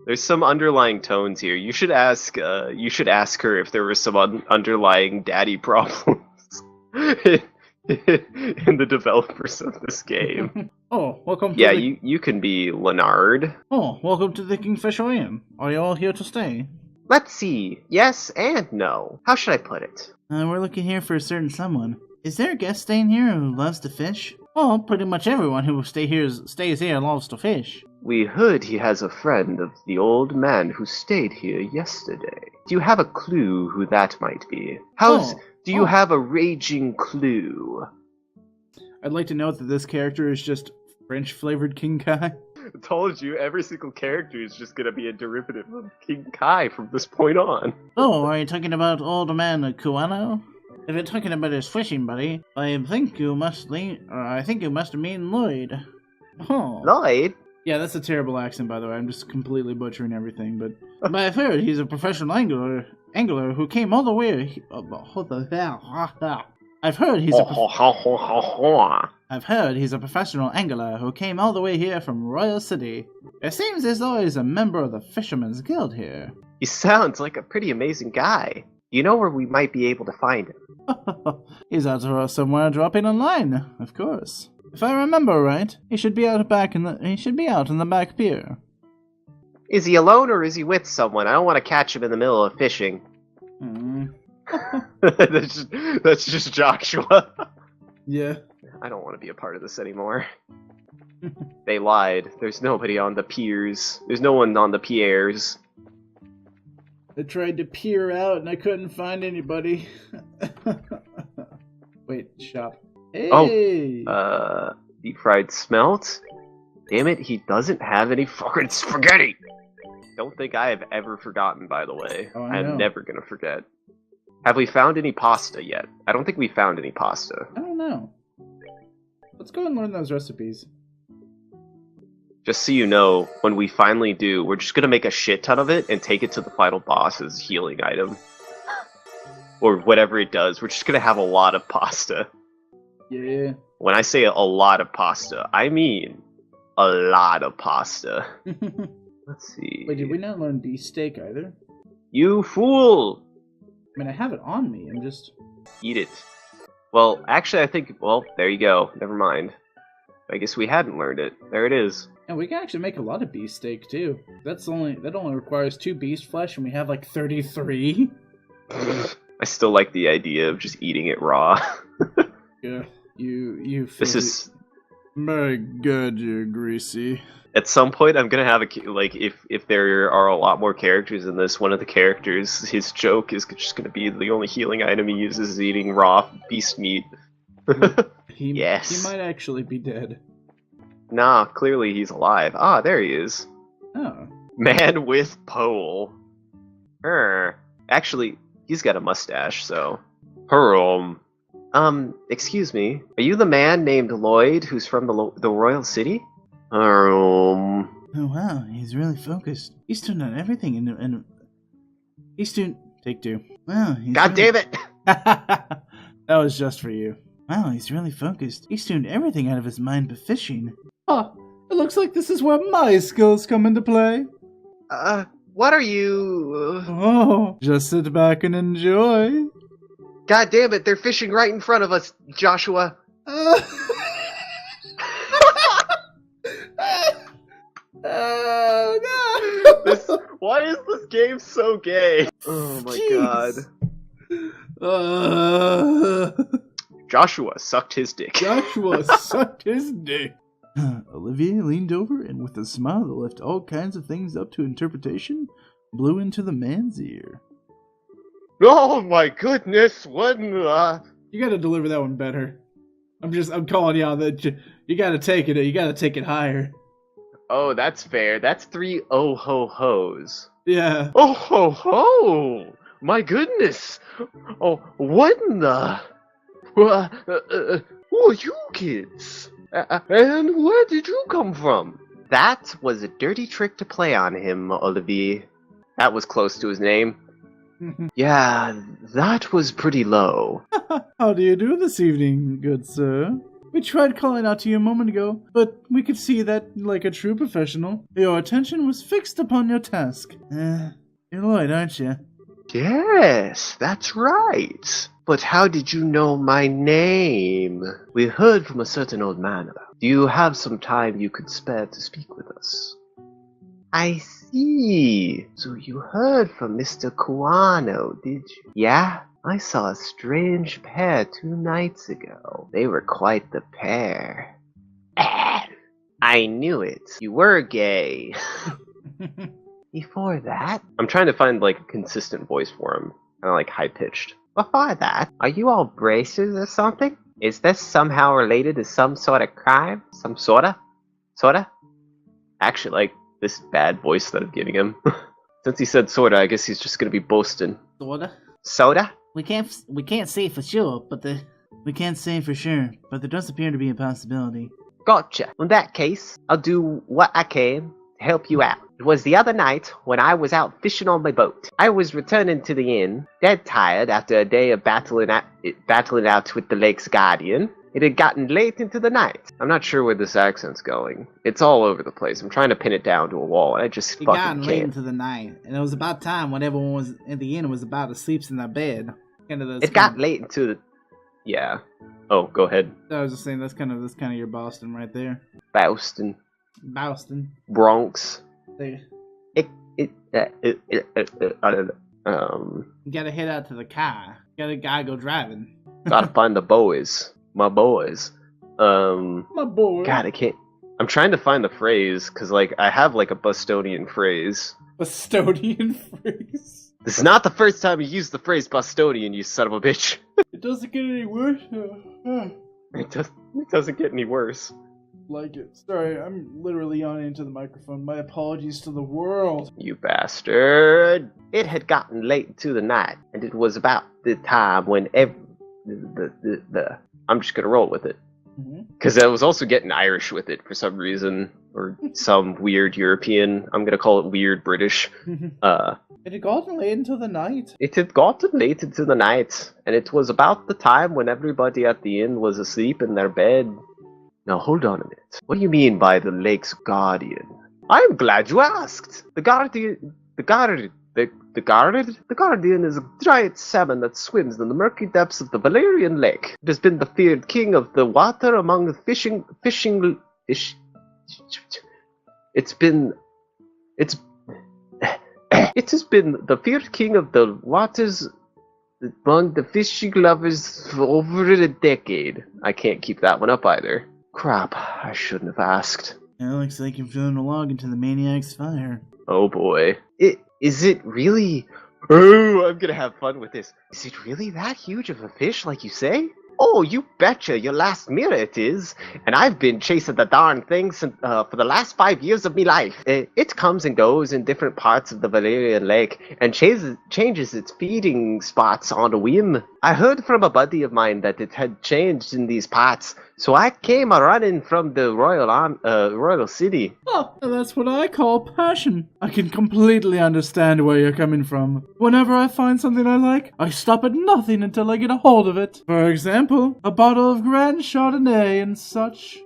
There's some underlying tones here. You should ask her if there were some underlying daddy problems in the developers of this game. Oh, welcome to Yeah, the... you can be Leonard. Oh, welcome to the Kingfisher Inn. Are you all here to stay? Let's see. Yes and no. How should I put it? We're looking here for a certain someone. Is there a guest staying here who loves to fish? Well, pretty much everyone who stays here loves to fish. We heard he has a friend of the old man who stayed here yesterday. Do you have a clue who that might be? Do you have a raging clue? I'd like to note that this character is just French-flavored King Kai. I told you, every single character is just gonna be a derivative of King Kai from this point on. Oh, are you talking about old man Kuano? If you're talking about his fishing buddy, I think you must mean Lloyd. Oh. Lloyd? Yeah, that's a terrible accent, by the way. I'm just completely butchering everything, but I've heard he's a professional angler who came all the way. I've heard he's a professional angler who came all the way here from Royal City. It seems as though he's a member of the Fisherman's Guild here. He sounds like a pretty amazing guy. You know where we might be able to find him? He's out somewhere dropping a line, of course. If I remember right, he should be out in the back pier. Is he alone or is he with someone? I don't want to catch him in the middle of fishing. That's just Joshua. Yeah. I don't want to be a part of this anymore. They lied. There's nobody on the piers. There's no one on the piers. I tried to peer out and I couldn't find anybody. Wait, shop. Hey! Oh, deep fried smelt? Damn it, he doesn't have any fucking spaghetti! Don't think I have ever forgotten, by the way. Oh, I'm never gonna forget. Have we found any pasta yet? I don't think we found any pasta. I don't know. Let's go and learn those recipes. Just so you know, when we finally do, we're just gonna make a shit ton of it and take it to the final boss as a healing item. Or whatever it does, we're just gonna have a lot of pasta. Yeah. When I say a lot of pasta, I mean a lot of pasta. Let's see. Wait, did we not learn beefsteak either? You fool! I mean, I have it on me, I'm just... Eat it. Well, actually, I think... Well, there you go. Never mind. I guess we hadn't learned it. There it is. And we can actually make a lot of beefsteak, too. That only requires 2 beast flesh, and we have, like, 33? I still like the idea of just eating it raw. Yeah. You This is... My god, you're greasy. At some point, I'm gonna have if there are a lot more characters in this, one of the characters, his joke is just gonna be the only healing item he uses is eating raw beast meat. Yes. He might actually be dead. Nah, clearly he's alive. Ah, there he is. Oh. Man with pole. Actually, he's got a mustache, so... excuse me. Are you the man named Lloyd who's from the Royal City? Oh wow, he's really focused. He's tuned on everything and he's tuned... Take 2. Wow, God damn it! That was just for you. Wow, he's really focused. He's tuned everything out of his mind but fishing. Huh, it looks like this is where my skills come into play. What are you... Oh, just sit back and enjoy. God damn it, they're fishing right in front of us, Joshua. Oh, no. Why is this game so gay? Oh my god. Joshua sucked his dick. Joshua sucked his dick. Olivier leaned over and with a smile that left all kinds of things up to interpretation, blew into the man's ear. Oh my goodness, what in the... You gotta deliver that one better. I'm calling you on that. You gotta take it higher. Oh, that's fair. That's 3 oh ho ho's. Yeah. Oh ho ho! My goodness! Oh, what in the... who are you kids? And where did you come from? That was a dirty trick to play on him, Olivier. That was close to his name. Yeah, that was pretty low. How do you do this evening, good sir? We tried calling out to you a moment ago, but we could see that, like a true professional, your attention was fixed upon your task. You're Lloyd, aren't you? Yes, that's right. But how did you know my name? We heard from a certain old man about. Do you have some time you could spare to speak with us? I see. So you heard from Mr. Kuano, did you? Yeah? I saw a strange pair 2 nights ago. They were quite the pair. I knew it. You were gay. Before that? I'm trying to find like a consistent voice for him. Kind of like high pitched. Before that? Are you all braces or something? Is this somehow related to some sort of crime? Some sorta? Sorta? Actually, like, this bad voice that I'm giving him. Since he said sorta, I guess he's just gonna be boasting. Sorta? Soda? We can't say for sure, but we can't say for sure, but there does appear to be a possibility. Gotcha. In that case, I'll do what I can to help you out. It was the other night when I was out fishing on my boat. I was returning to the inn, dead tired after a day of battling out with the lake's guardian. It had gotten late into the night. I'm not sure where this accent's going. It's all over the place. I'm trying to pin it down to a wall, and I just fucking gotten late can't. into the night, and it was about time when everyone was in the inn was about to sleep in their bed. It got late into the... Yeah. Oh, go ahead. I was just saying that's kind of your Boston right there. Boston. Bronx. There. I don't know. You gotta head out to the car. You gotta go driving. Gotta find the boys. My boys. My boy. God, I can't. I'm trying to find the phrase, because, like, I have, like, a Bostonian phrase. Bostonian phrase? This is not the first time you used the phrase Bostonian, you son of a bitch. It doesn't get any worse. It doesn't get any worse. Like it. Sorry, I'm literally yawning into the microphone. My apologies to the world. You bastard. It had gotten late into the night, and it was about the time when I'm just gonna roll with it. Because I was also getting Irish with it for some reason, or some weird European. I'm gonna call it weird British. It had gotten late into the night. It had gotten late into the night, and it was about the time when everybody at the inn was asleep in their bed. Now hold on a minute. What do you mean by the lake's guardian? I'm glad you asked. The guardian is a giant salmon that swims in the murky depths of the Valerian Lake. It has been the feared king of the water among the fish. It has been the feared king of the waters among the fishing lovers for over a decade. I can't keep that one up either. Crap, I shouldn't have asked. It looks like you're feeling a log into the maniac's fire. Oh boy. Is it really... Oh, I'm gonna have fun with this. Is it really that huge of a fish like you say? Oh, you betcha, your last mirror it is. And I've been chasing the darn thing for the last 5 years of me life. It comes and goes in different parts of the Valerian Lake and changes its feeding spots on a whim. I heard from a buddy of mine that it had changed in these parts, so I came a-running from the royal city. Oh, that's what I call passion. I can completely understand where you're coming from. Whenever I find something I like, I stop at nothing until I get a hold of it. For example, a bottle of Grand Chardonnay and such.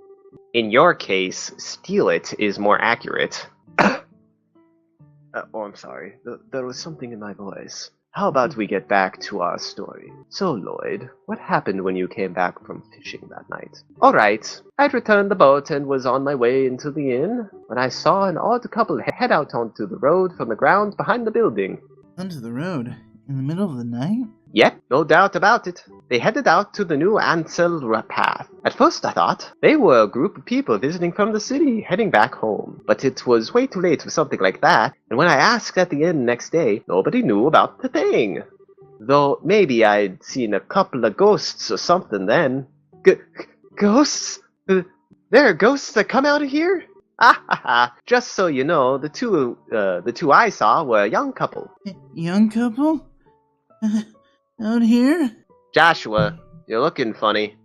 In your case, steal it is more accurate. I'm sorry. There was something in my voice. How about we get back to our story? So, Lloyd, what happened when you came back from fishing that night? Alright, I'd returned the boat and was on my way into the inn when I saw an odd couple head out onto the road from the grounds behind the building. Onto the road? In the middle of the night? Yep, no doubt about it. They headed out to the new Ansel path. At first I thought they were a group of people visiting from the city, heading back home. But it was way too late for something like that, and when I asked at the inn next day, nobody knew about the thing. Though maybe I'd seen a couple of ghosts or something then. Ghosts? There are ghosts that come out of here? Ah ha ha, just so you know, the two I saw were a young couple. Young couple? Out here? Joshua, you're looking funny.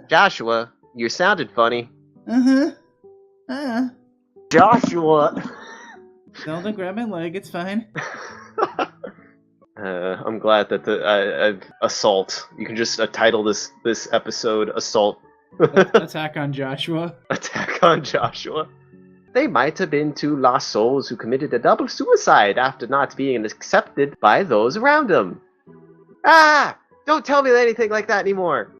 Joshua, you sounded funny. Joshua! Don't grab my leg, it's fine. I'm glad that the assault. You can just title this episode "Assault." Attack on Joshua. Attack on Joshua. They might have been two lost souls who committed a double suicide after not being accepted by those around them. Ah! Don't tell me anything like that anymore.